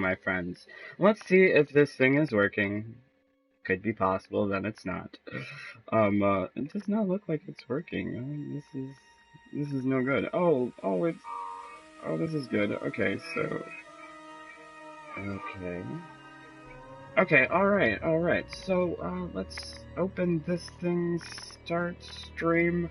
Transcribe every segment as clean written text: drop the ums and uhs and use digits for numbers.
my friends. Let's see if this thing is working. Could be possible, then it's not. It does not look like it's working. This is no good. Oh, this is good. Okay, so, okay. Okay, alright. So, let's open this thing, start stream.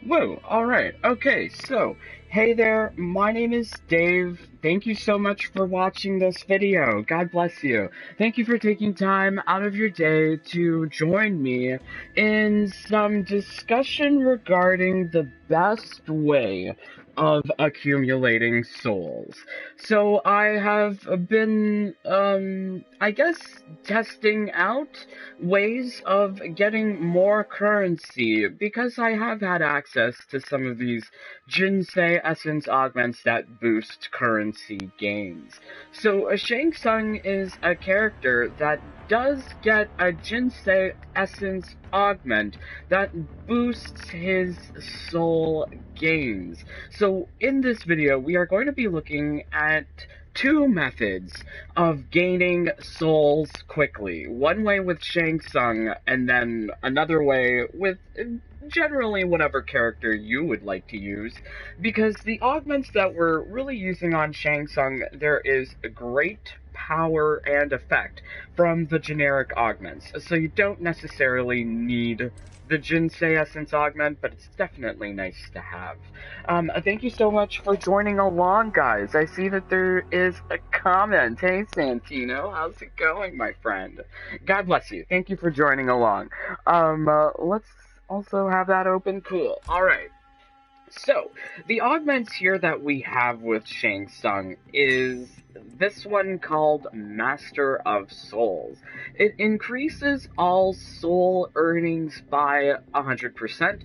Whoa, alright, okay, so, hey there, my name is Dave. Thank you so much for watching this video. God bless you. Thank you for taking time out of your day to join me in some discussion regarding the best way of accumulating souls. So I have been, I guess, testing out ways of getting more currency, because I have had access to some of these Jinsei essence augments that boost currency gains. So Shang Tsung is a character that does get a Jinsei essence augment that boosts his soul gains. So in this video, we are going to be looking at two methods of gaining souls quickly. One way with Shang Tsung, and then another way with generally whatever character you would like to use, because the augments that we're really using on Shang Tsung, there is great power and effect from the generic augments, so you don't necessarily need the Jinsei Essence augment, but it's definitely nice to have. Thank you so much for joining along, guys. I see that there is a comment. Hey, Santino, how's it going, my friend? God bless you. Thank you for joining along. Let's also have that open. Cool. Alright. So, the augments here that we have with Shang Tsung is this one called Master of Souls. It increases all soul earnings by 100%.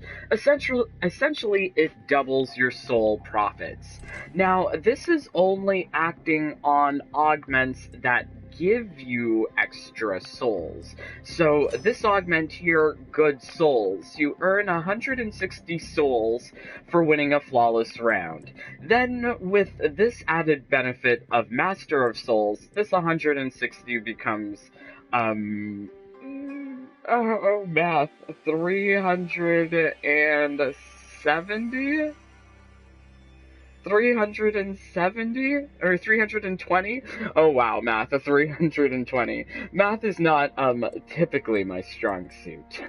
Essentially, it doubles your soul profits. Now, this is only acting on augments that give you extra souls. So this augment here, Good Souls, you earn 160 souls for winning a flawless round. Then with this added benefit of Master of Souls, this 160 becomes, math, 370? 370 or 320. Oh wow, math, a 320. Math is not typically my strong suit.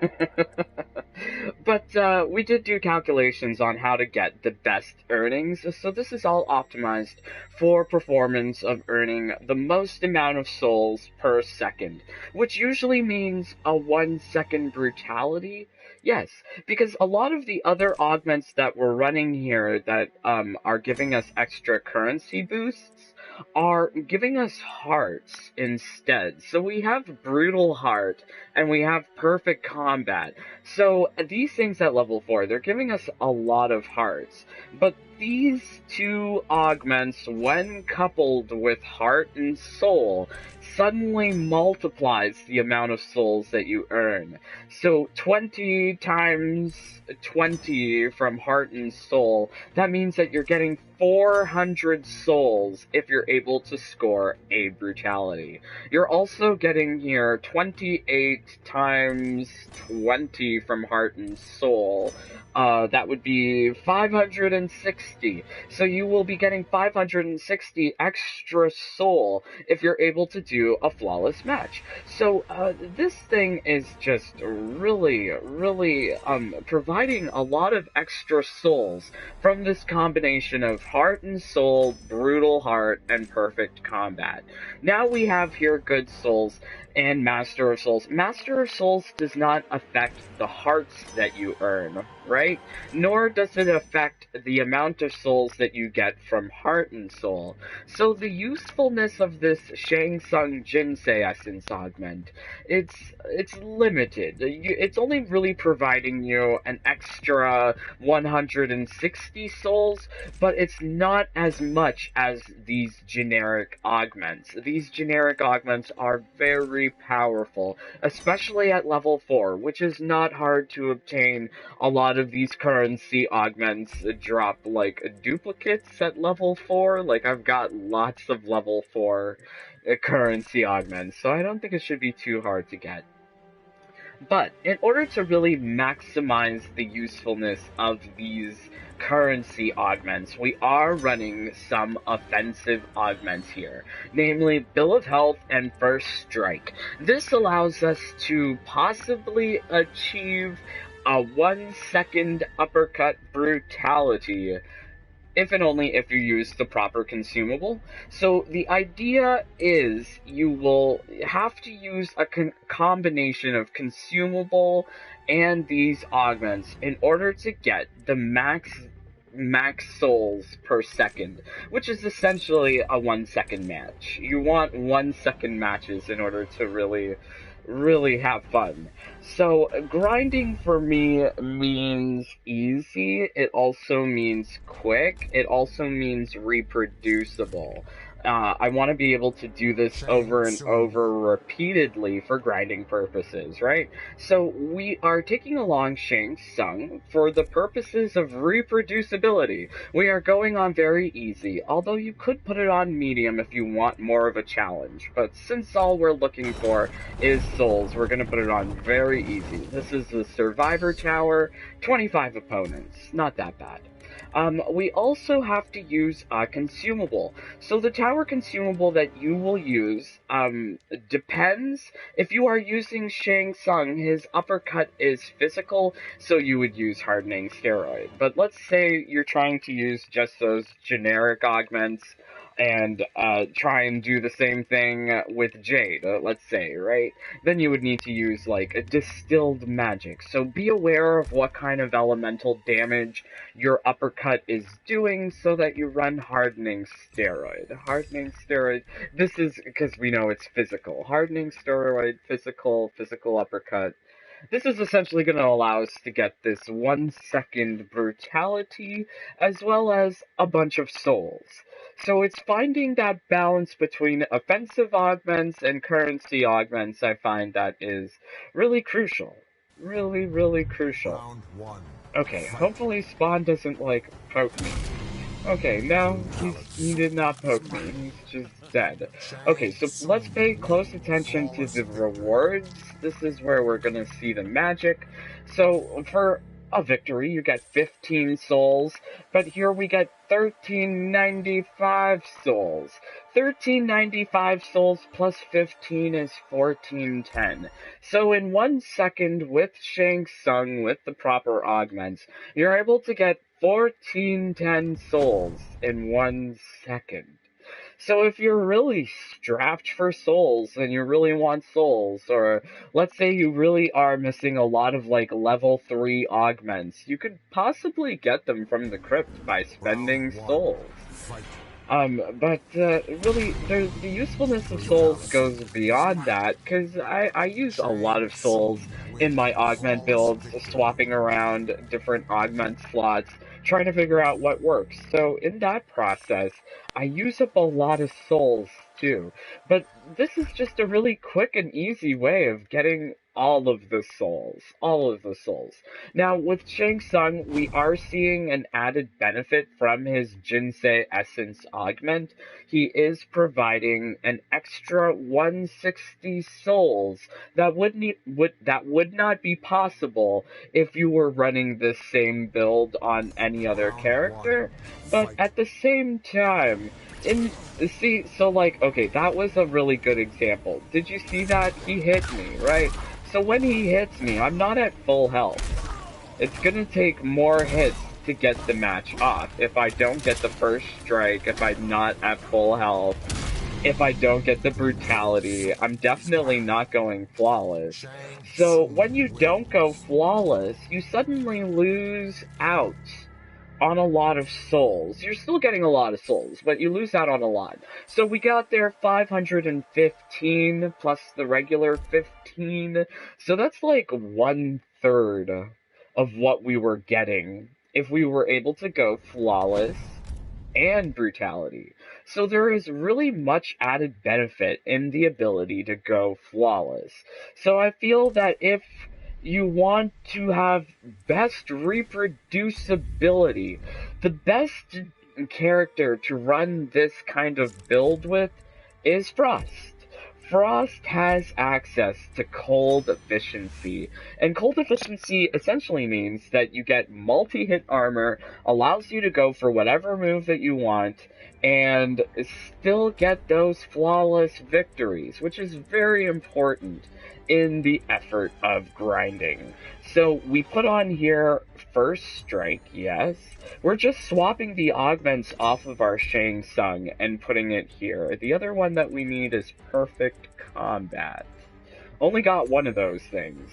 But we did do calculations on how to get the best earnings, so this is all optimized for performance of earning the most amount of souls per second, which usually means a 1 second brutality. Yes, because a lot of the other augments that we're running here that are giving us extra currency boosts are giving us hearts instead. So we have Brutal Heart and we have Perfect Combat. So these things at level 4, they're giving us a lot of hearts. But these two augments, when coupled with Heart and Soul, suddenly multiplies the amount of souls that you earn. So 20 times 20 from Heart and Soul, that means that you're getting 400 souls if you're able to score a Brutality. You're also getting here 28 times 20 from Heart and Soul. That would be 560. So you will be getting 560 extra soul if you're able to do a flawless match. So this thing is just really providing a lot of extra souls from this combination of Heart and Soul, Brutal Heart, and Perfect Combat. Now we have here Good Souls and Master of Souls. Master of Souls does not affect the hearts that you earn, right? Nor does it affect the amount of souls that you get from Heart and Soul. So the usefulness of this Shang Tsung Jinsei Essence Augment, it's limited. It's only really providing you an extra 160 souls, but it's not as much as these generic augments. These generic augments are very powerful, especially at level 4, which is not hard to obtain a lot lot of these currency augments drop, like, duplicates at level 4. Like, I've got lots of level 4 currency augments, so I don't think it should be too hard to get. But in order to really maximize the usefulness of these currency augments, we are running some offensive augments here, namely Bill of Health and First Strike. This allows us to possibly achieve a 1-second uppercut brutality, if and only if you use the proper consumable. So the idea is you will have to use a combination of consumable and these augments in order to get the max souls per second, which is essentially a 1-second match. You want 1-second matches in order to really have fun. So grinding for me means easy. It also means quick. It also means reproducible. I want to be able to do this over and over repeatedly for grinding purposes, right? So we are taking along Shang Tsung for the purposes of reproducibility. We are going on very easy, although you could put it on medium if you want more of a challenge. But since all we're looking for is souls, we're going to put it on very easy. This is the Survivor Tower, 25 opponents. Not that bad. We also have to use a consumable. So the tower consumable that you will use depends. If you are using Shang Tsung, his uppercut is physical, so you would use Hardening Steroid. But let's say you're trying to use just those generic augments and try and do the same thing with Jade, let's say, right? Then you would need to use, like, a distilled magic. So be aware of what kind of elemental damage your uppercut is doing so that you run Hardening Steroid. Hardening Steroid, this is because we know it's physical. Hardening Steroid, physical uppercut. This is essentially going to allow us to get this 1-second brutality as well as a bunch of souls. So it's finding that balance between offensive augments and currency augments I find that is really crucial. Really crucial. Okay, hopefully Spawn doesn't, like, poke me. Okay, no, he did not poke me. He's just dead. Okay, so let's pay close attention to the rewards. This is where we're gonna see the magic. So, for a victory, you get 15 souls, but here we get 1395 souls. 1395 souls plus 15 is 1410. So in 1 second with Shang Tsung, with the proper augments, you're able to get 1410 souls in 1 second. So if you're really strapped for souls and you really want souls, or let's say you really are missing a lot of, like, level 3 augments, you could possibly get them from the crypt by spending souls. But really, the usefulness of souls goes beyond that, because I use a lot of souls in my augment builds, swapping around different augment slots, trying to figure out what works. So in that process, I use up a lot of souls too. But this is just a really quick and easy way of getting all of the souls. Now, with Shang Tsung, we are seeing an added benefit from his Jinsei Essence augment. He is providing an extra 160 souls that would not be possible if you were running this same build on any other character. But at the same time, okay, that was a really good example. Did you see that? He hit me, right? So when he hits me, I'm not at full health. It's gonna take more hits to get the match off. If I don't get the first strike, if I'm not at full health, if I don't get the brutality, I'm definitely not going flawless. So when you don't go flawless, you suddenly lose out on a lot of souls. You're still getting a lot of souls, but you lose out on a lot. So we got there 515 plus the regular 15. So that's like 1/3 of what we were getting if we were able to go flawless and brutality. So there is really much added benefit in the ability to go flawless. So I feel that if you want to have best reproducibility. The best character to run this kind of build with is Frost. Frost has access to cold efficiency, and cold efficiency essentially means that you get multi-hit armor, allows you to go for whatever move that you want, and still get those flawless victories, which is very important in the effort of grinding. So we put on here first strike, yes. We're just swapping the augments off of our Shang Tsung and putting it here. The other one that we need is perfect combat. Only got one of those things.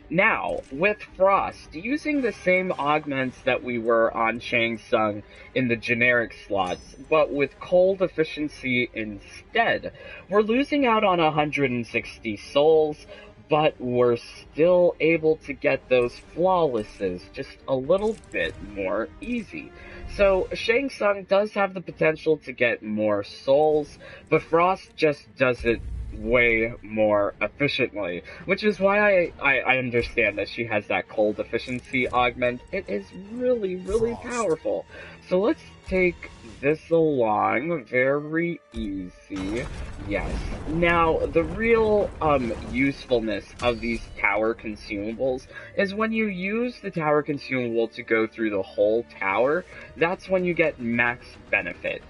Now, with Frost, using the same augments that we were on Shang Tsung in the generic slots, but with cold efficiency instead, we're losing out on 160 souls, but we're still able to get those flawlesses just a little bit more easy. So Shang Tsung does have the potential to get more souls, but Frost just does it way more efficiently, which is why I understand that she has that cold efficiency augment. It is really, really powerful. So let's take this along very easy. Yes. Now, the real usefulness of these tower consumables is when you use the tower consumable to go through the whole tower, that's when you get max benefit.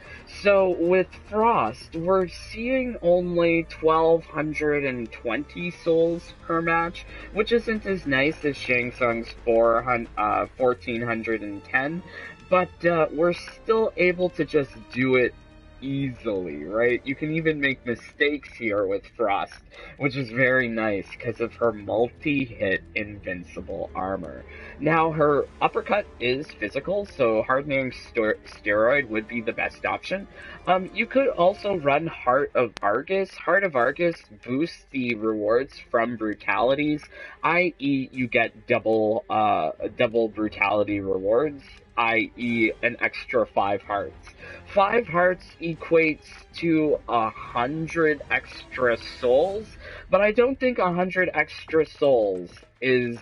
So with Frost, we're seeing only 1,220 souls per match, which isn't as nice as Shang Tsung's 1,410, but we're still able to just do it easily, right? You can even make mistakes here with Frost, which is very nice because of her multi-hit invincible armor. Now, her uppercut is physical, so hardening steroid would be the best option. You could also run Heart of Argus. Heart of Argus boosts the rewards from brutalities, i.e. you get double brutality rewards, i.e. an extra 5 hearts. 5 hearts equates to 100 extra souls, but I don't think 100 extra souls is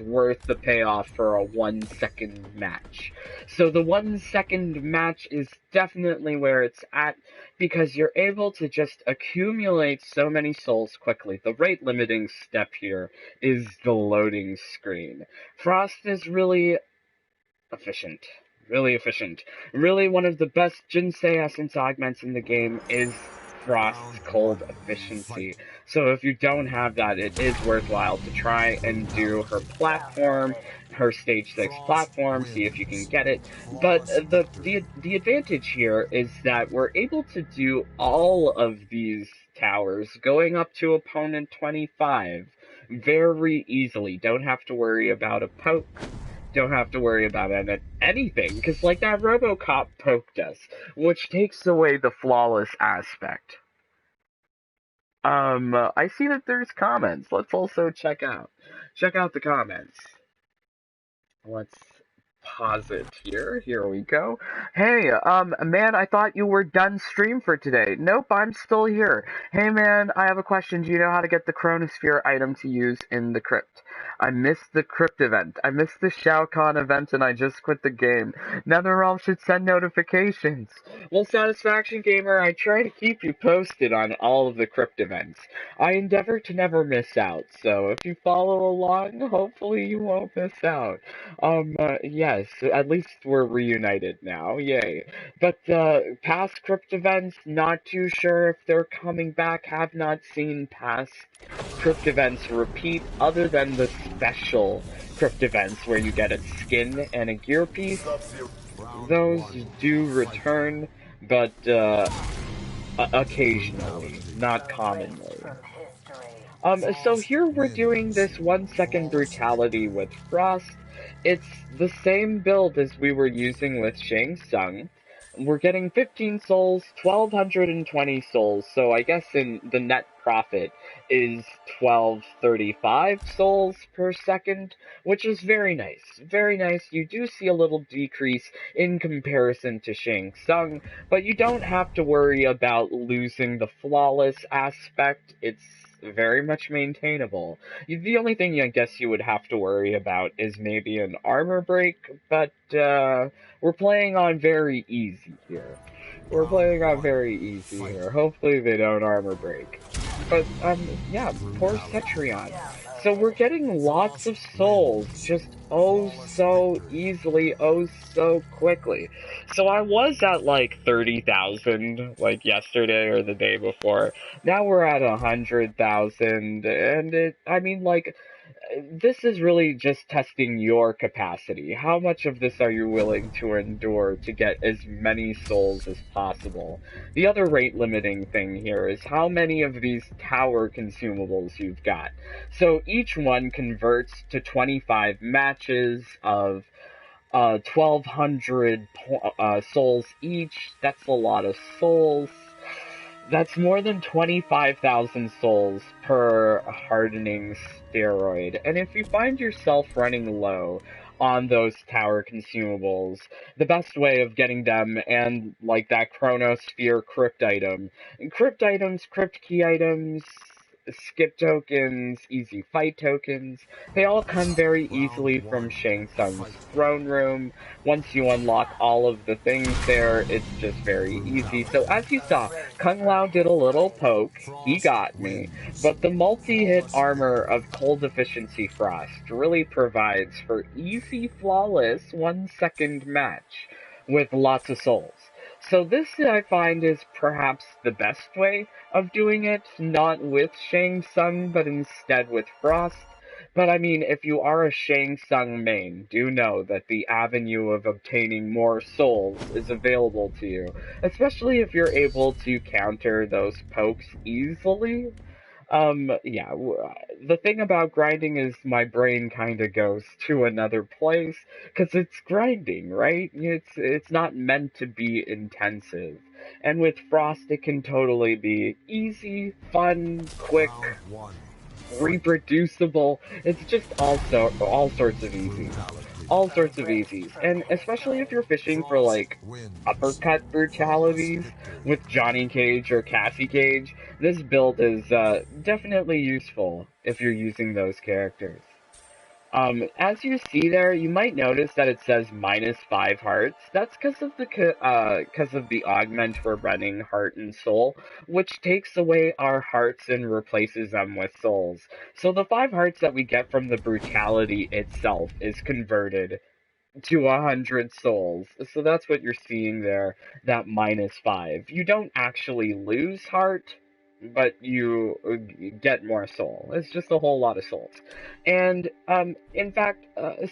worth the payoff for a 1-second match. So the 1-second match is definitely where it's at, because you're able to just accumulate so many souls quickly. The rate limiting step here is the loading screen. Frost is really efficient. Really efficient. Really one of the best Jinsei Essence augments in the game is Frost's cold efficiency. So if you don't have that, it is worthwhile to try and do her platform, her stage 6 platform, see if you can get it. But the advantage here is that we're able to do all of these towers going up to opponent 25 very easily. Don't have to worry about a poke. Don't have to worry about anything, because like that RoboCop poked us, which takes away the flawless aspect. I see that there's comments. Let's also check out the comments. Let's pause it here. Here we go. Hey, man, I thought you were done stream for today. Nope, I'm still here. Hey, man, I have a question. Do you know how to get the Chronosphere item to use in the crypt? I missed the crypt event. I missed the Shao Kahn event, and I just quit the game. NetherRealm should send notifications. Well, Satisfaction Gamer, I try to keep you posted on all of the crypt events. I endeavor to never miss out, so if you follow along, hopefully you won't miss out. Yes, at least we're reunited now, yay. But, past crypt events, not too sure if they're coming back, have not seen past crypt events repeat, other than the special crypt events where you get a skin and a gear piece. Those do return, but, occasionally, not commonly. So here we're doing this 1-second brutality with Frost. It's the same build as we were using with Shang Tsung. We're getting 15 souls, 1,220 souls, so I guess in the net profit is 1,235 souls per second, which is very nice. Very nice. You do see a little decrease in comparison to Shang Tsung, but you don't have to worry about losing the flawless aspect. It's very much maintainable. The only thing I guess you would have to worry about is maybe an armor break, but we're playing on very easy here. We're playing on very easy here. Hopefully they don't armor break. But, yeah, poor Cetrion. So we're getting lots of souls, just oh so easily, oh so quickly. So I was at like 30,000 like yesterday or the day before. Now we're at 100,000, and I mean, like, this is really just testing your capacity. How much of this are you willing to endure to get as many souls as possible? The other rate limiting thing here is how many of these tower consumables you've got. So each one converts to 25 matches of 1,200 souls each. That's a lot of souls. That's more than 25,000 souls per hardening steroid. And if you find yourself running low on those tower consumables, the best way of getting them, and like that chronosphere crypt item, crypt items, crypt key items, skip tokens, easy fight tokens, they all come very easily from Shang Tsung's throne room. Once you unlock all of the things there, it's just very easy. So as you saw, Kung Lao did a little poke, he got me, but the multi-hit armor of Cold Efficiency Frost really provides for easy, flawless 1-second match with lots of souls. So this, I find, is perhaps the best way of doing it, not with Shang Tsung, but instead with Frost. But I mean, if you are a Shang Tsung main, do know that the avenue of obtaining more souls is available to you, especially if you're able to counter those pokes easily. Yeah, the thing about grinding is my brain kind of goes to another place, because it's grinding, right? It's not meant to be intensive. And with Frost, it can totally be easy, fun, quick, reproducible. It's just all sorts of easy. All sorts of easies. And especially if you're fishing for like uppercut brutalities with Johnny Cage or Cassie Cage, this build is definitely useful if you're using those characters. As you see there, you might notice that it says -5 hearts. That's because of the augment we're running, Heart and Soul, which takes away our hearts and replaces them with souls. So the 5 hearts that we get from the brutality itself is converted to 100 souls. So that's what you're seeing there, that -5. You don't actually lose heart, but you get more soul. It's just a whole lot of souls. And, in fact,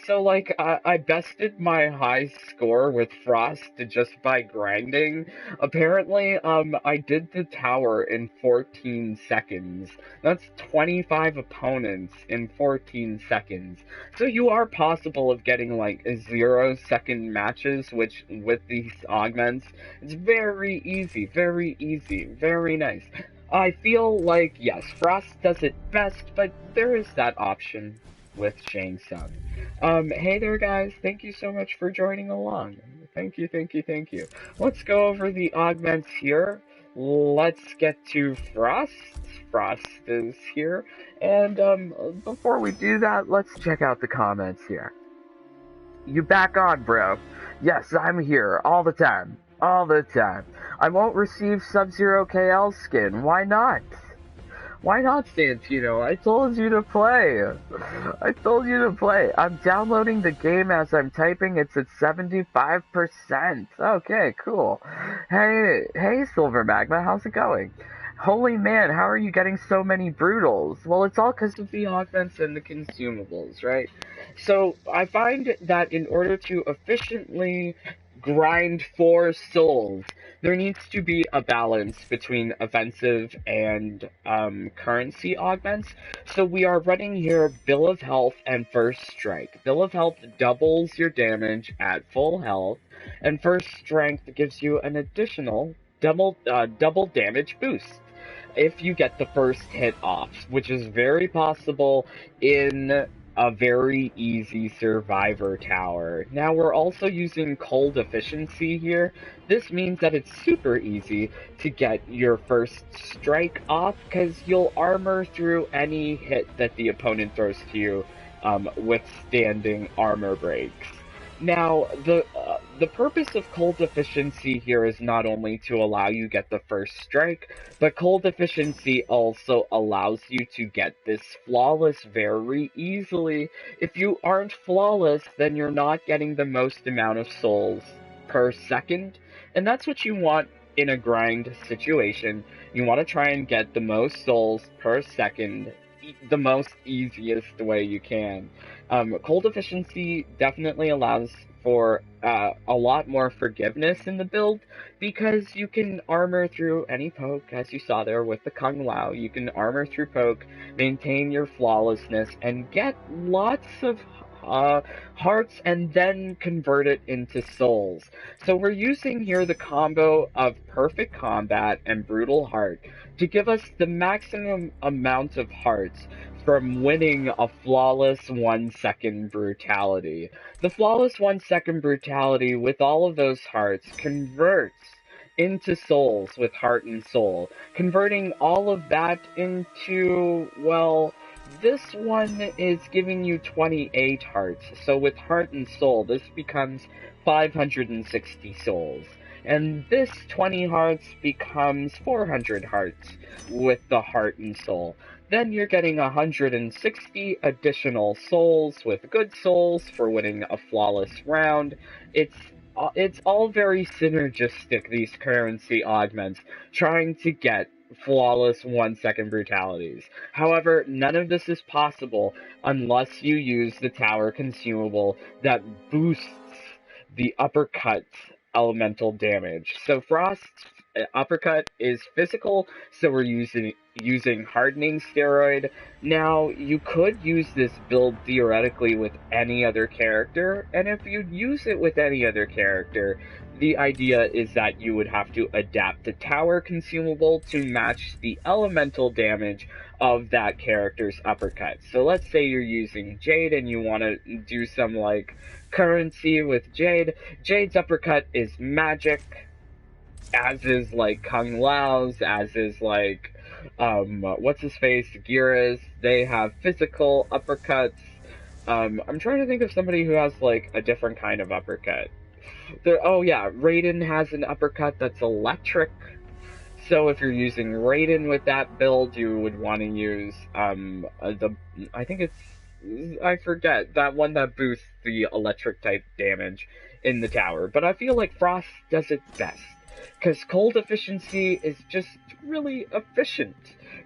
so, like, I bested my high score with Frost just by grinding. Apparently, I did the tower in 14 seconds. That's 25 opponents in 14 seconds. So you are possible of getting, like, 0-second matches, which, with these augments, it's very easy, very nice. I feel like, yes, Frost does it best, but there is that option with Shang Tsung. Hey there, guys. Thank you so much for joining along. Thank you. Let's go over the augments here. Let's get to Frost. Frost is here. And, before we do that, let's check out the comments here. You back on, bro. Yes, I'm here all the time. All the time. I won't receive Sub-Zero KL skin. Why not? Why not, Santino? I told you to play. I told you to play. I'm downloading the game as I'm typing. It's at 75%. Okay, cool. Hey, Silver Magma. How's it going? Holy man, how are you getting so many brutals? Well, it's all because of the augments and the consumables, right? So, I find that in order to efficiently grind for souls, there needs to be a balance between offensive and currency augments. So we are running here Bill of Health and First Strike. Bill of Health doubles your damage at full health, and First Strength gives you an additional double damage boost if you get the first hit off, which is very possible in a very easy survivor tower. Now we're also using cold efficiency here. This means that it's super easy to get your first strike off because you'll armor through any hit that the opponent throws to you, withstanding armor breaks. Now, the purpose of cold efficiency here is not only to allow you get the first strike, but cold efficiency also allows you to get this flawless very easily. If you aren't flawless, then you're not getting the most amount of souls per second, and that's what you want in a grind situation. You want to try and get the most souls per second the most easiest way you can. Cold efficiency definitely allows for a lot more forgiveness in the build because you can armor through any poke, as you saw there with the Kung Lao. You can armor through poke, maintain your flawlessness, and get lots of hearts and then convert it into souls. So we're using here the combo of Perfect Combat and Brutal Heart to give us the maximum amount of hearts from winning a flawless 1-second brutality. The flawless 1-second brutality with all of those hearts converts into souls with heart and soul, converting all of that into, well, this one is giving you 28 hearts, so with heart and soul, this becomes 560 souls. And this 20 hearts becomes 400 hearts with the heart and soul. Then you're getting 160 additional souls with good souls for winning a flawless round. It's all very synergistic, these currency augments, trying to get flawless 1-second brutalities. However, none of this is possible unless you use the tower consumable that boosts the uppercut elemental damage. So Frost's uppercut is physical, so we're using hardening steroid. Now, you could use this build theoretically with any other character, and if you use it with any other character, the idea is that you would have to adapt the tower consumable to match the elemental damage of that character's uppercut. So let's say you're using Jade and you want to do some, like, currency with Jade. Jade's uppercut is magic, as is, like, Kung Lao's, as is, like, what's-his-face, Gira's. They have physical uppercuts. I'm trying to think of somebody who has, like, a different kind of uppercut. Oh yeah, Raiden has an uppercut that's electric. So if you're using Raiden with that build, you would want to use, I think it's, I forget, that one that boosts the electric type damage in the tower. But I feel like Frost does it best, because cold efficiency is just really efficient.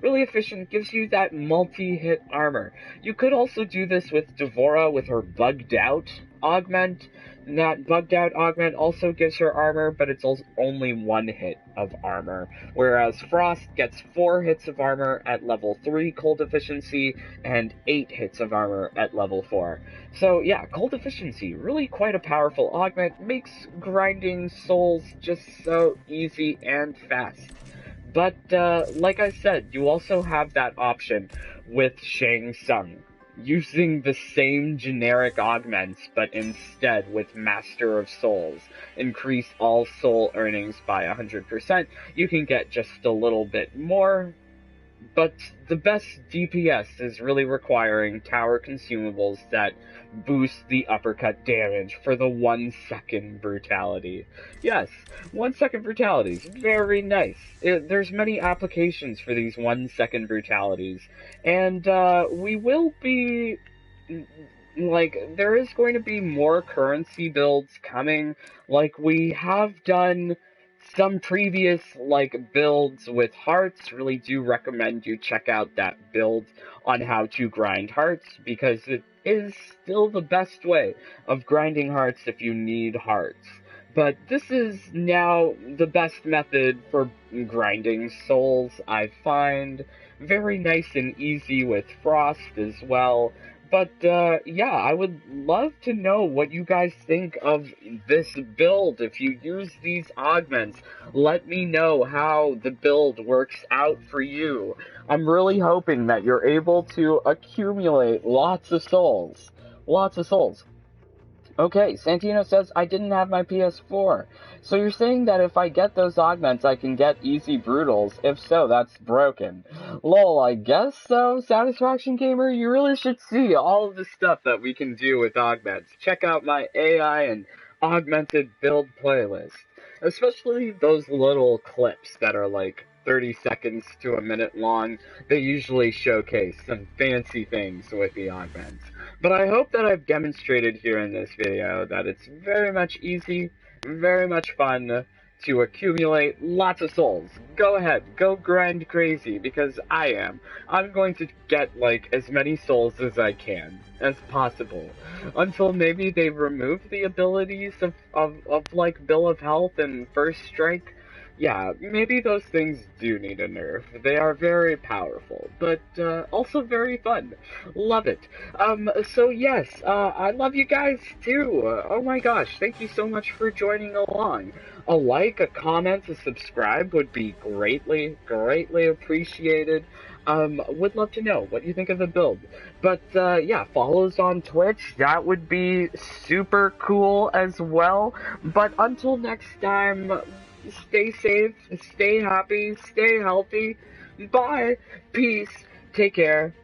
Really efficient, gives you that multi-hit armor. You could also do this with Devora with her bugged out augment. And that bugged out augment also gives her armor, but it's only 1 hit of armor. Whereas Frost gets 4 hits of armor at level 3 cold efficiency and 8 hits of armor at level 4. So yeah, cold efficiency, really quite a powerful augment, makes grinding souls just so easy and fast. But, like I said, you also have that option with Shang Tsung, using the same generic augments, but instead with Master of Souls. Increase all soul earnings by 100%. You can get just a little bit more, but the best DPS is really requiring tower consumables that boost the uppercut damage for the 1-second brutality. Yes, 1-second brutalities, very nice. There's many applications for these 1-second brutalities, and we will be, like, there is going to be more currency builds coming. Like, we have done some previous, like, builds with hearts. Really do recommend you check out that build on how to grind hearts, because it is still the best way of grinding hearts if you need hearts. But this is now the best method for grinding souls, I find. Very nice and easy with Frost as well. But, yeah, I would love to know what you guys think of this build. If you use these augments, let me know how the build works out for you. I'm really hoping that you're able to accumulate lots of souls. Lots of souls. Okay, Santino says, I didn't have my PS4. So you're saying that if I get those augments, I can get easy brutals? If so, that's broken. Lol, I guess so, Satisfaction Gamer. You really should see all of the stuff that we can do with augments. Check out my AI and augmented build playlist. Especially those little clips that are like 30 seconds to a minute long. They usually showcase some fancy things with the augments. But I hope that I've demonstrated here in this video that it's very much easy, very much fun to accumulate lots of souls. Go ahead, go grind crazy, because I am. I'm going to get, like, as many souls as I can, as possible. Until maybe they remove the abilities of like, Bill of Health and First Strike. Yeah, maybe those things do need a nerf. They are very powerful, but also very fun. Love it. So yes, I love you guys too. Oh my gosh, thank you so much for joining along. A like, a comment, a subscribe would be greatly, greatly appreciated. Would love to know what you think of the build. But, yeah, follows on Twitch, that would be super cool as well. But until next time, stay safe, stay happy, stay healthy. Bye. Peace. Take care.